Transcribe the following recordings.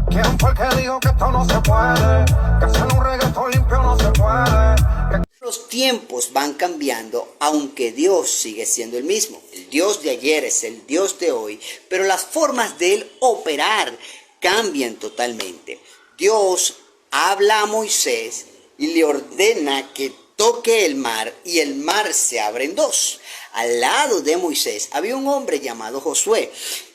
¿Quién fue el que dijo que esto no se puede? Que hacer un reggaetón limpio no se puede. Los tiempos van cambiando, aunque Dios sigue siendo el mismo. El Dios de ayer es el Dios de hoy, pero las formas de Él operar cambian totalmente. Dios habla a Moisés y le ordena que toque el mar y el mar se abre en dos. Al lado de Moisés había un hombre llamado Josué,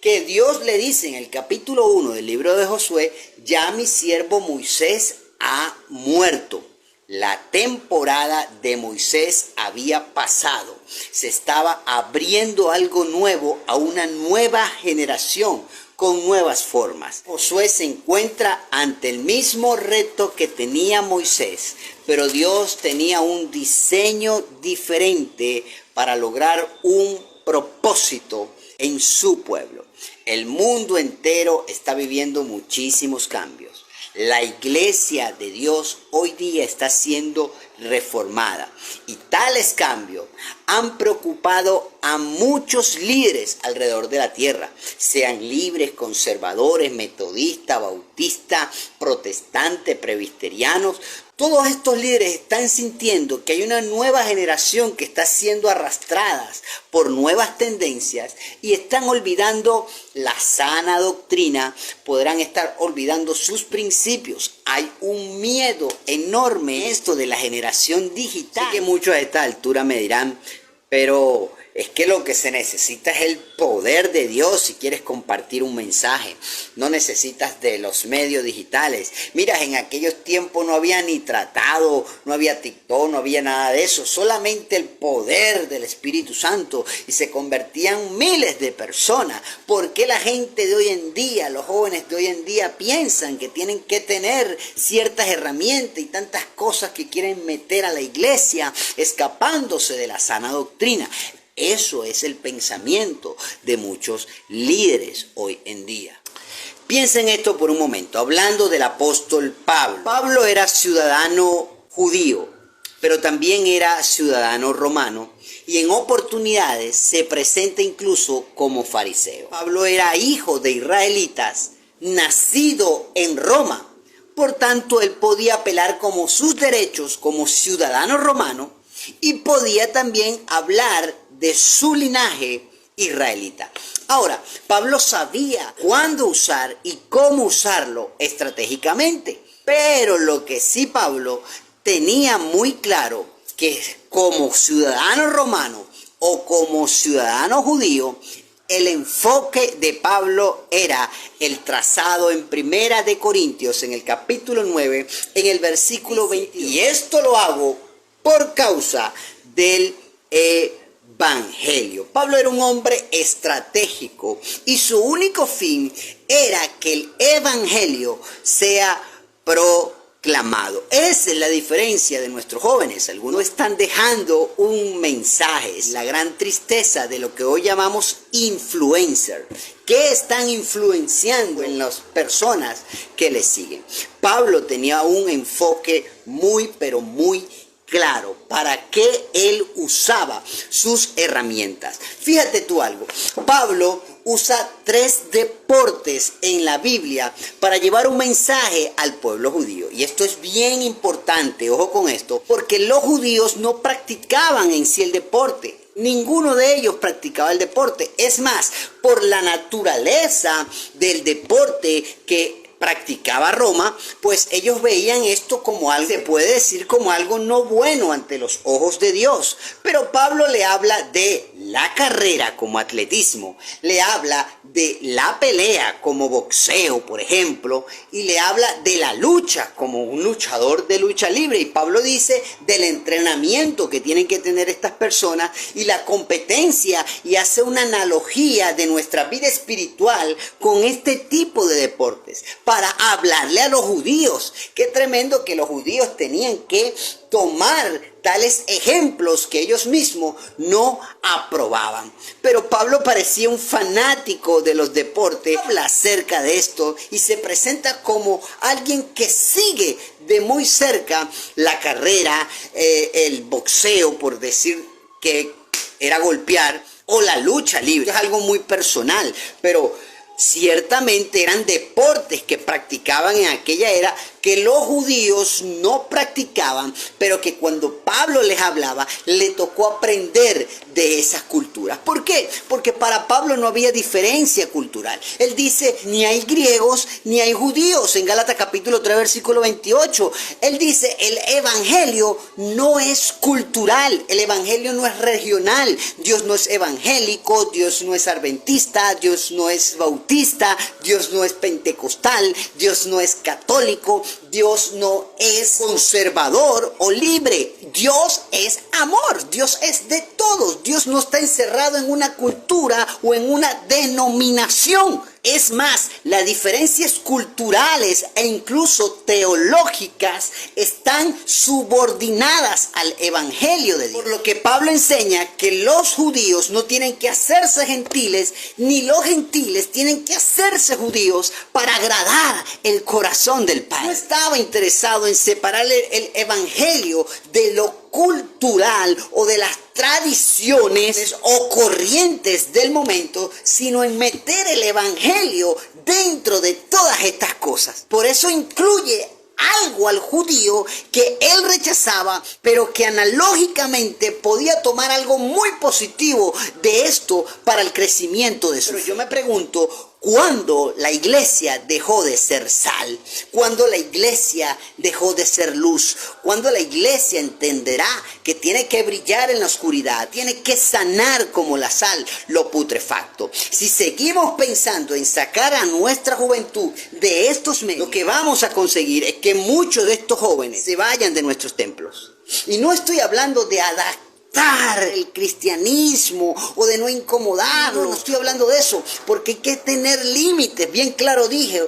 que Dios le dice en el capítulo 1 del libro de Josué: ya mi siervo Moisés ha muerto. La temporada de Moisés había pasado. Se estaba abriendo algo nuevo a una nueva generación con nuevas formas. Josué se encuentra ante el mismo reto que tenía Moisés, pero Dios tenía un diseño diferente para lograr un propósito en su pueblo. El mundo entero está viviendo muchísimos cambios. La iglesia de Dios hoy día está siendo reformada y tales cambios han preocupado a muchos líderes alrededor de la tierra, sean libres, conservadores, metodistas, bautistas, protestantes, presbiterianos. Todos estos líderes están sintiendo que hay una nueva generación que está siendo arrastrada por nuevas tendencias y están olvidando la sana doctrina, podrán estar olvidando sus principios. Hay un miedo enorme esto de la generación digital. Sé que muchos a esta altura me dirán, pero es que lo que se necesita es el poder de Dios si quieres compartir un mensaje. No necesitas de los medios digitales. Mira, en aquellos tiempos no había ni tratado, no había TikTok, no había nada de eso. Solamente el poder del Espíritu Santo y se convertían miles de personas. ¿Por qué la gente de hoy en día, los jóvenes de hoy en día piensan que tienen que tener ciertas herramientas y tantas cosas que quieren meter a la iglesia escapándose de la sana doctrina? Eso es el pensamiento de muchos líderes hoy en día. Piensen esto por un momento, hablando del apóstol Pablo. Pablo era ciudadano judío, pero también era ciudadano romano y en oportunidades se presenta incluso como fariseo. Pablo era hijo de israelitas, nacido en Roma. Por tanto, él podía apelar como sus derechos como ciudadano romano y podía también hablar de su linaje israelita. Ahora, Pablo sabía cuándo usar y cómo usarlo estratégicamente, pero lo que sí Pablo tenía muy claro, que como ciudadano romano o como ciudadano judío, el enfoque de Pablo era el trazado en Primera de Corintios, en el capítulo 9, en el versículo 20. Y esto lo hago por causa del Evangelio. Pablo era un hombre estratégico y su único fin era que el Evangelio sea proclamado. Esa es la diferencia de nuestros jóvenes. Algunos están dejando un mensaje. Es la gran tristeza de lo que hoy llamamos influencer. ¿Qué están influenciando en las personas que le siguen? Pablo tenía un enfoque muy, pero muy claro para qué él usaba sus herramientas. Fíjate tú algo, Pablo usa 3 deportes en la Biblia para llevar un mensaje al pueblo judío. Y esto es bien importante, ojo con esto, porque los judíos no practicaban en sí el deporte. Ninguno de ellos practicaba el deporte. Es más, por la naturaleza del deporte que practicaba Roma, pues ellos veían esto como algo, se puede decir, como algo no bueno ante los ojos de Dios. Pero Pablo le habla de la carrera como atletismo, le habla de la pelea como boxeo, por ejemplo, y le habla de la lucha como un luchador de lucha libre. Y Pablo dice del entrenamiento que tienen que tener estas personas y la competencia, y hace una analogía de nuestra vida espiritual con este tipo de deportes para hablarle a los judíos. Qué tremendo que los judíos tenían que tomar tales ejemplos que ellos mismos no aprobaban. Pero Pablo parecía un fanático de los deportes, habla acerca de esto y se presenta como alguien que sigue de muy cerca la carrera, el boxeo, por decir que era golpear, o la lucha libre. Es algo muy personal, pero ciertamente eran deportes deportes que practicaban en aquella era, que los judíos no practicaban, pero que cuando Pablo les hablaba, le tocó aprender de esas culturas. ¿Por qué? Porque para Pablo no había diferencia cultural. Él dice, ni hay griegos ni hay judíos. En Gálatas capítulo 3, versículo 28, él dice, el evangelio no es cultural, el evangelio no es regional. Dios no es evangélico, Dios no es adventista, Dios no es bautista, Dios no es pentecostal, Dios no es católico, Dios no es conservador o libre. Dios es amor, Dios es de todos. Dios no está encerrado en una cultura o en una denominación. Es más, las diferencias culturales e incluso teológicas están subordinadas al evangelio de Dios. Por lo que Pablo enseña que los judíos no tienen que hacerse gentiles, ni los gentiles tienen que hacerse judíos para agradar el corazón del Padre. No estaba interesado en separar el evangelio de lo cultural o de las tradiciones o corrientes del momento, sino en meter el evangelio dentro de todas estas cosas. Por eso incluye algo al judío que él rechazaba, pero que analógicamente podía tomar algo muy positivo de esto para el crecimiento de su fe. Pero yo me pregunto, ¿cuándo la iglesia dejó de ser sal? ¿Cuándo la iglesia dejó de ser luz? ¿Cuándo la iglesia entenderá que tiene que brillar en la oscuridad? Tiene que sanar como la sal lo putrefacto. Si seguimos pensando en sacar a nuestra juventud de estos medios, lo que vamos a conseguir es que muchos de estos jóvenes se vayan de nuestros templos. Y no estoy hablando de adaptar el cristianismo o de no incomodarlo, no estoy hablando de eso, porque hay que tener límites. Bien claro dije,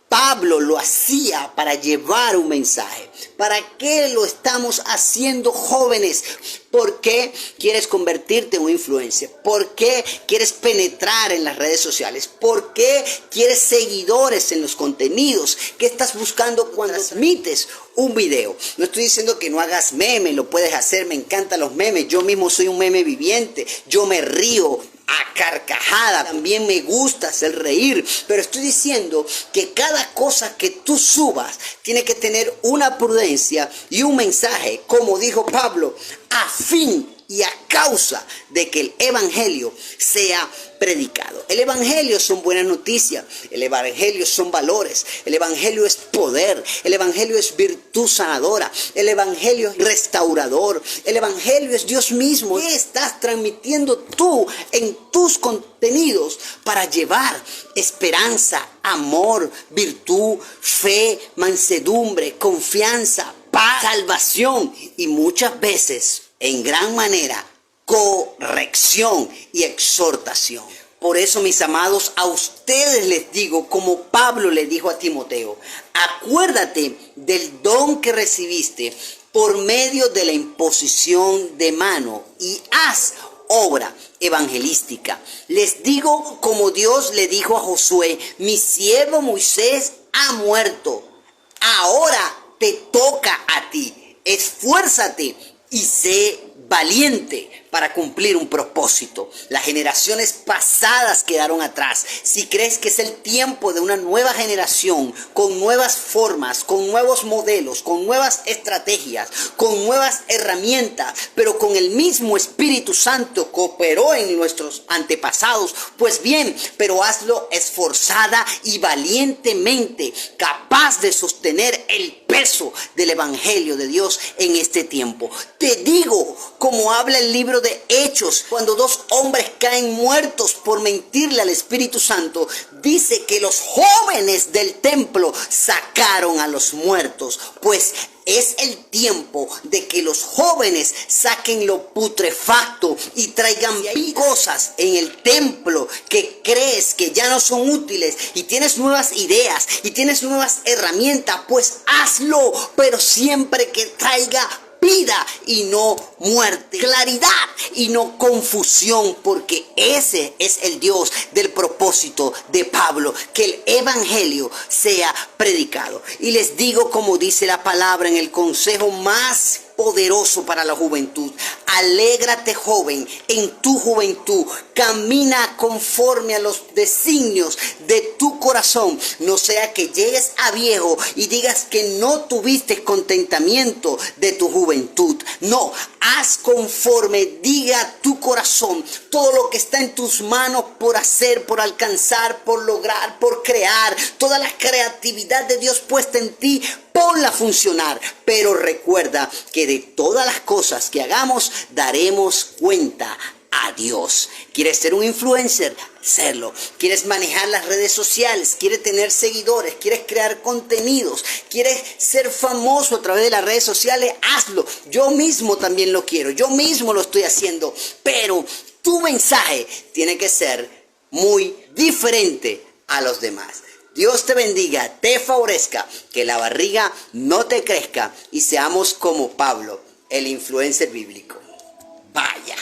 Pablo lo hacía para llevar un mensaje. ¿Para qué lo estamos haciendo, jóvenes? ¿Por qué quieres convertirte en un influencer? ¿Por qué quieres penetrar en las redes sociales? ¿Por qué quieres seguidores en los contenidos? ¿Qué estás buscando cuando transmites un video? No estoy diciendo que no hagas memes, lo puedes hacer, me encantan los memes. Yo mismo soy un meme viviente, yo me río a carcajada, también me gusta hacer reír, pero estoy diciendo que cada cosa que tú subas tiene que tener una prudencia y un mensaje, como dijo Pablo, a fin y a causa de que el evangelio sea predicado. El evangelio son buenas noticias, el evangelio son valores, el evangelio es poder, el evangelio es virtud sanadora, el evangelio es restaurador, el evangelio es Dios mismo. ¿Qué estás transmitiendo tú en tus contenidos para llevar esperanza, amor, virtud, fe, mansedumbre, confianza, paz, salvación y muchas veces, en gran manera, corrección y exhortación? Por eso, mis amados, a ustedes les digo, como Pablo le dijo a Timoteo, acuérdate del don que recibiste por medio de la imposición de mano y haz obra evangelística. Les digo como Dios le dijo a Josué, mi siervo Moisés ha muerto, ahora te toca a ti, esfuérzate y sé valiente para cumplir un propósito. Las generaciones pasadas quedaron atrás. Si crees que es el tiempo de una nueva generación, con nuevas formas, con nuevos modelos, con nuevas estrategias, con nuevas herramientas, pero con el mismo Espíritu Santo que operó en nuestros antepasados, pues bien, pero hazlo esforzada y valientemente, capaz de sostener el peso del Evangelio de Dios en este tiempo. Te digo, como habla el libro de Hechos, cuando dos hombres caen muertos por mentirle al Espíritu Santo, dice que los jóvenes del templo sacaron a los muertos, pues es el tiempo de que los jóvenes saquen lo putrefacto y traigan cosas en el templo que crees que ya no son útiles, y tienes nuevas ideas y tienes nuevas herramientas, pues hazlo, pero siempre que traiga vida y no muerte, claridad y no confusión, porque ese es el Dios del propósito de Pablo, que el evangelio sea predicado. Y les digo, como dice la palabra, en el consejo más poderoso para la juventud. Alégrate, joven, en tu juventud. Camina conforme a los designios de tu corazón. No sea que llegues a viejo y digas que no tuviste contentamiento de tu juventud. No, haz conforme diga tu corazón. Todo lo que está en tus manos por hacer, por alcanzar, por lograr, por crear. Toda la creatividad de Dios puesta en ti, ponla a funcionar. Pero recuerda que de todas las cosas que hagamos, daremos cuenta a Dios. ¿Quieres ser un influencer? Serlo. ¿Quieres manejar las redes sociales? ¿Quieres tener seguidores? ¿Quieres crear contenidos? ¿Quieres ser famoso a través de las redes sociales? Hazlo. Yo mismo también lo quiero. Yo mismo lo estoy haciendo. Pero tu mensaje tiene que ser muy diferente a los demás. Dios te bendiga, te favorezca, que la barriga no te crezca y seamos como Pablo, el influencer bíblico. Vaya.